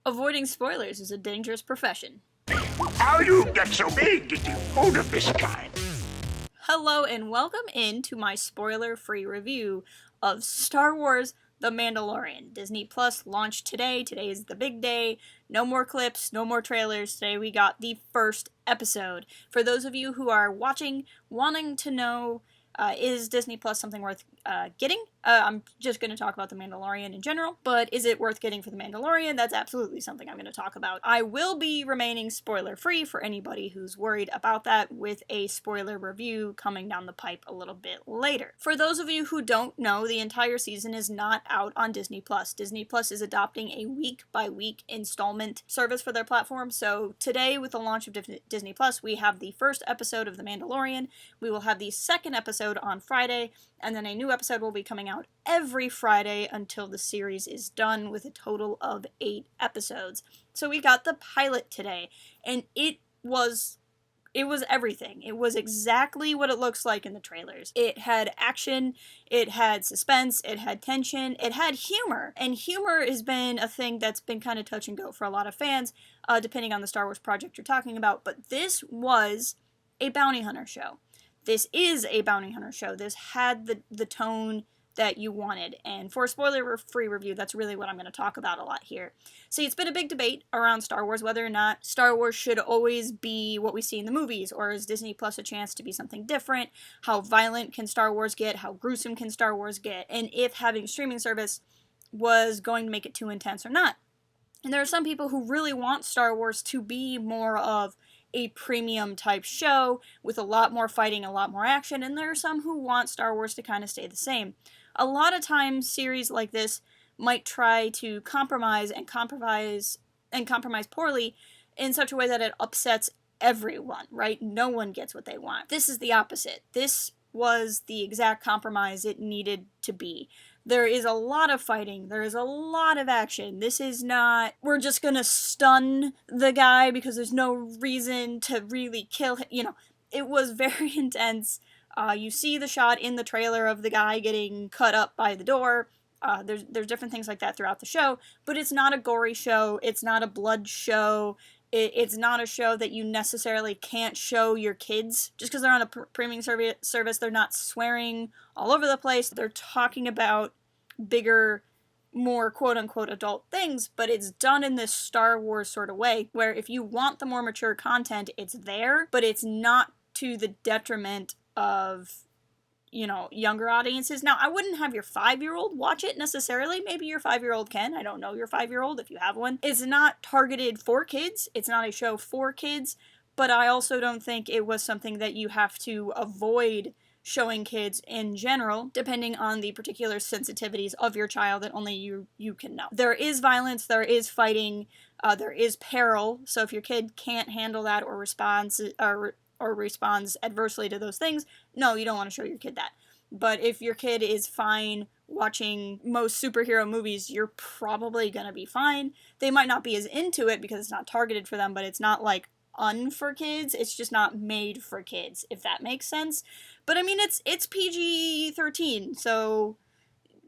Avoiding spoilers is a dangerous profession. How you get so big getting food of this kind? Hello and welcome into my spoiler-free review of Star Wars The Mandalorian. Disney Plus launched today. Today is the big day. No more clips, no more trailers. Today we got the first episode. For those of you who are watching, wanting to know, is Disney Plus something worth getting? I'm just going to talk about The Mandalorian in general, but is it worth getting for The Mandalorian? That's absolutely something I'm going to talk about. I will be remaining spoiler-free for anybody who's worried about that, with a spoiler review coming down the pipe a little bit later. For those of you who don't know, the entire season is not out on Disney Plus. Disney Plus is adopting a week-by-week installment service for their platform, so today, with the launch of Disney Plus, we have the first episode of The Mandalorian. We will have the second episode on Friday, and then a new episode will be coming out every Friday until the series is done, with a total of 8 episodes. So we got the pilot today, and it was everything. It was exactly what it looks like in the trailers. It had action, it had suspense, it had tension, it had humor. And humor has been a thing that's been kind of touch and go for a lot of fans, depending on the Star Wars project you're talking about. But this was a bounty hunter show. This is a bounty hunter show. This had the tone that you wanted. And for a spoiler-free review, that's really what I'm going to talk about a lot here. See, it's been a big debate around Star Wars, whether or not Star Wars should always be what we see in the movies, or is Disney Plus a chance to be something different? How violent can Star Wars get? How gruesome can Star Wars get? And if having a streaming service was going to make it too intense or not. And there are some people who really want Star Wars to be more of a premium type show with a lot more fighting, a lot more action, and there are some who want Star Wars to kind of stay the same. A lot of times series like this might try to compromise poorly in such a way that it upsets everyone, right? No one gets what they want. This is the opposite. This was the exact compromise it needed to be. There is a lot of fighting. There is a lot of action. This is not, we're just gonna stun the guy because there's no reason to really kill him. You know, it was very intense. You see the shot in the trailer of the guy getting cut up by the door. There's different things like that throughout the show, but it's not a gory show. It's not a blood show. It's not a show that you necessarily can't show your kids. Just because they're on a premium service, they're not swearing all over the place. They're talking about bigger, more quote-unquote adult things, but it's done in this Star Wars sort of way, where if you want the more mature content, it's there, but it's not to the detriment of, you know, younger audiences. Now, I wouldn't have your 5-year-old watch it necessarily. Maybe your 5-year-old can. I don't know your 5-year-old if you have one. It's not targeted for kids. It's not a show for kids, but I also don't think it was something that you have to avoid showing kids in general, depending on the particular sensitivities of your child that only you can know. There is violence, there is fighting, there is peril, so if your kid can't handle that or responds adversely to those things, no, you don't want to show your kid that. But if your kid is fine watching most superhero movies, you're probably gonna be fine. They might not be as into it because it's not targeted for them, but it's not like for kids, it's just not made for kids, if that makes sense. But I mean, it's PG-13, so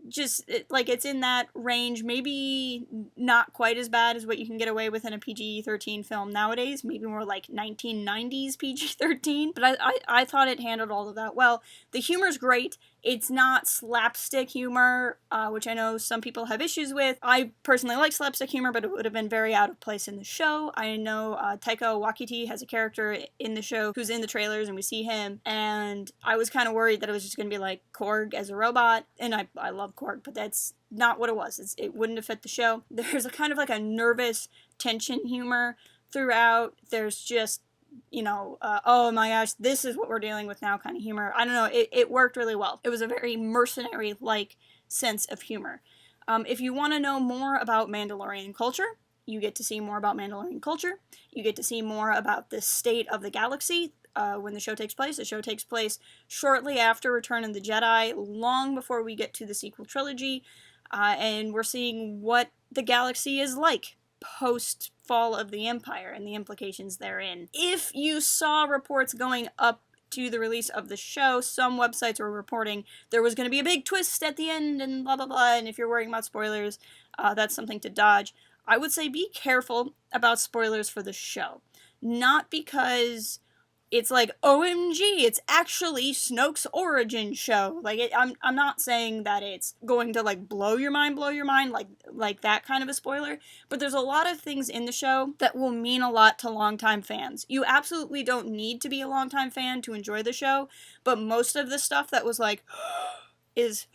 just it's in that range. Maybe not quite as bad as what you can get away with in a PG-13 film nowadays, maybe more like 1990s PG-13, but I thought it handled all of that well. The humor's great. It's not slapstick humor, which I know some people have issues with. I personally like slapstick humor, but it would have been very out of place in the show. I know Taika Waititi has a character in the show who's in the trailers, and we see him, and I was kind of worried that it was just going to be like Korg as a robot, and I love Korg, but that's not what it was. It wouldn't have fit the show. There's a kind of like a nervous tension humor throughout. There's just, you know, oh my gosh, this is what we're dealing with now kind of humor. I don't know, it worked really well. It was a very mercenary-like sense of humor. If you want to know more about Mandalorian culture, you get to see more about Mandalorian culture. You get to see more about the state of the galaxy when the show takes place. The show takes place shortly after Return of the Jedi, long before we get to the sequel trilogy, and we're seeing what the galaxy is like post-fall of the Empire and the implications therein. If you saw reports going up to the release of the show, some websites were reporting there was going to be a big twist at the end and blah blah blah, and if you're worrying about spoilers, that's something to dodge. I would say be careful about spoilers for the show. Not because it's like, OMG, it's actually Snoke's origin show. Like, I'm not saying that it's going to, like, blow your mind, like that kind of a spoiler, but there's a lot of things in the show that will mean a lot to longtime fans. You absolutely don't need to be a longtime fan to enjoy the show, but most of the stuff that was, like, is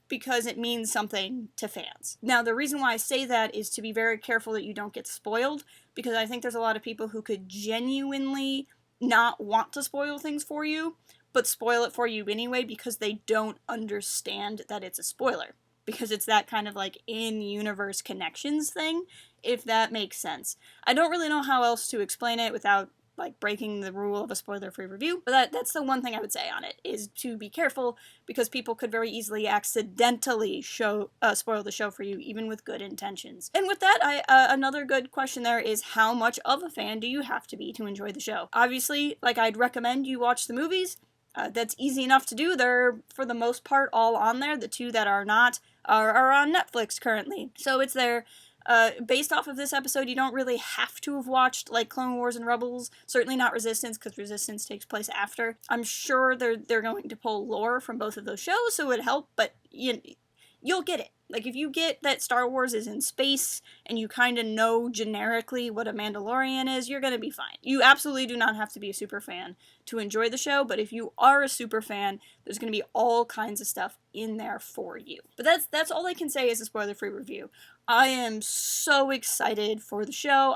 because it means something to fans. Now, the reason why I say that is to be very careful that you don't get spoiled, because I think there's a lot of people who could genuinely not want to spoil things for you, but spoil it for you anyway because they don't understand that it's a spoiler. Because it's that kind of like in-universe connections thing, if that makes sense. I don't really know how else to explain it without like breaking the rule of a spoiler-free review, but that's the one thing I would say on it, is to be careful, because people could very easily accidentally spoil the show for you, even with good intentions. And with that, another good question there is, how much of a fan do you have to be to enjoy the show? Obviously, like, I'd recommend you watch the movies. That's easy enough to do. They're, for the most part, all on there. The two that are not are on Netflix currently. So it's there. Based off of this episode, you don't really have to have watched, like, Clone Wars and Rebels. Certainly not Resistance, because Resistance takes place after. I'm sure they're going to pull lore from both of those shows, so it would help, but you'll get it. Like, if you get that Star Wars is in space, and you kind of know generically what a Mandalorian is, you're gonna be fine. You absolutely do not have to be a super fan to enjoy the show, but if you are a super fan, there's gonna be all kinds of stuff in there for you. But that's all I can say as a spoiler-free review. I am so excited for the show.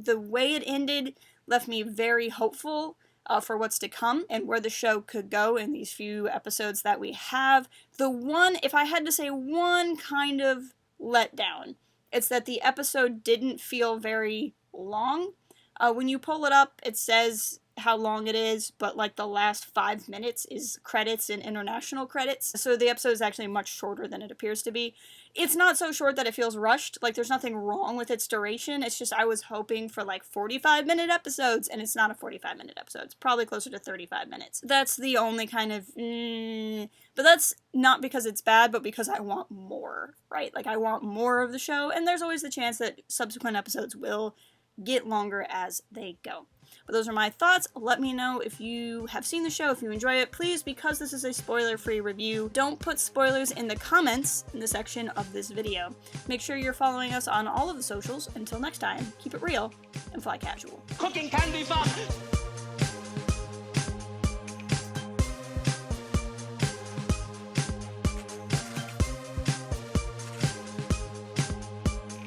The way it ended left me very hopeful for what's to come and where the show could go in these few episodes that we have. If I had to say one kind of letdown, it's that the episode didn't feel very long. When you pull it up, it says how long it is, but like the last 5 minutes is credits and international credits. So the episode is actually much shorter than it appears to be. It's not so short that it feels rushed. Like, there's nothing wrong with its duration. It's just I was hoping for like 45-minute episodes, and it's not a 45-minute episode. It's probably closer to 35 minutes. That's the only kind of but that's not because it's bad, but because I want more, right? Like, I want more of the show, and there's always the chance that subsequent episodes will get longer as they go. But those are my thoughts. Let me know if you have seen the show, if you enjoy it. Please, because this is a spoiler-free review, don't put spoilers in the comments in the section of this video. Make sure you're following us on all of the socials. Until next time, keep it real and fly casual. Cooking can be fun.